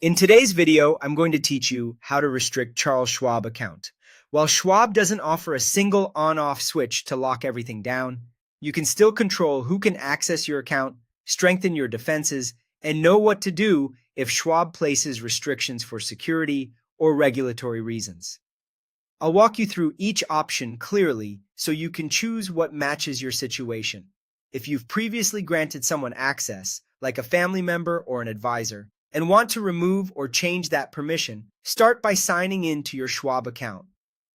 In today's video, I'm going to teach you how to restrict Charles Schwab account. While Schwab doesn't offer a single on-off switch to lock everything down, you can still control who can access your account, strengthen your defenses, and know what to do if Schwab places restrictions for security or regulatory reasons. I'll walk you through each option clearly so you can choose what matches your situation. If you've previously granted someone access, like a family member or an advisor, and want to remove or change that permission, start by signing in to your Schwab account.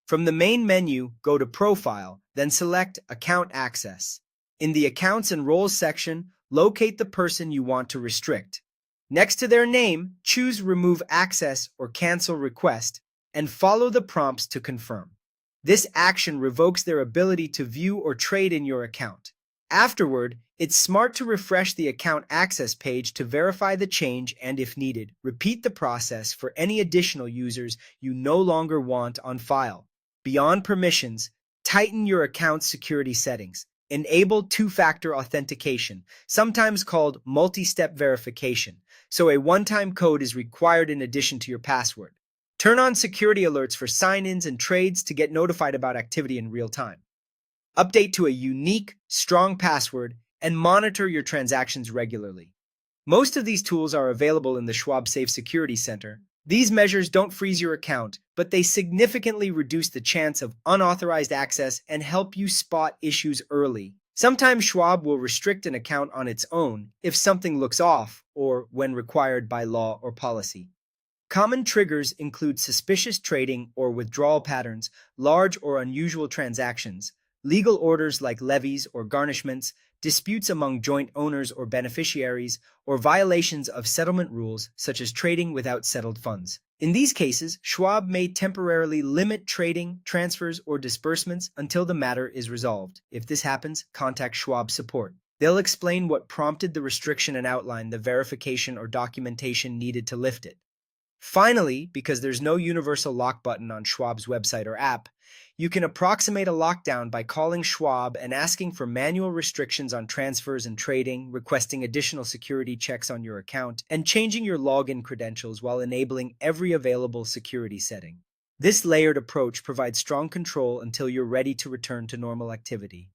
From the main menu, go to Profile, then select Account Access. In the Accounts and Roles section, locate the person you want to restrict. Next to their name, choose Remove Access or Cancel Request, and follow the prompts to confirm. This action revokes their ability to view or trade in your account. Afterward, it's smart to refresh the account access page to verify the change and, if needed, repeat the process for any additional users you no longer want on file. Beyond permissions, tighten your account's security settings. Enable two-factor authentication, sometimes called multi-step verification, so a one-time code is required in addition to your password. Turn on security alerts for sign-ins and trades to get notified about activity in real time. Update to a unique, strong password and monitor your transactions regularly. Most of these tools are available in the Schwab Safe Security Center. These measures don't freeze your account, but they significantly reduce the chance of unauthorized access and help you spot issues early. Sometimes Schwab will restrict an account on its own if something looks off or when required by law or policy. Common triggers include suspicious trading or withdrawal patterns, large or unusual transactions, legal orders like levies or garnishments, disputes among joint owners or beneficiaries, or violations of settlement rules such as trading without settled funds. In these cases, Schwab may temporarily limit trading, transfers, or disbursements until the matter is resolved. If this happens, contact Schwab support. They'll explain what prompted the restriction and outline the verification or documentation needed to lift it. Finally, because there's no universal lock button on Schwab's website or app, you can approximate a lockdown by calling Schwab and asking for manual restrictions on transfers and trading, requesting additional security checks on your account, and changing your login credentials while enabling every available security setting. This layered approach provides strong control until you're ready to return to normal activity.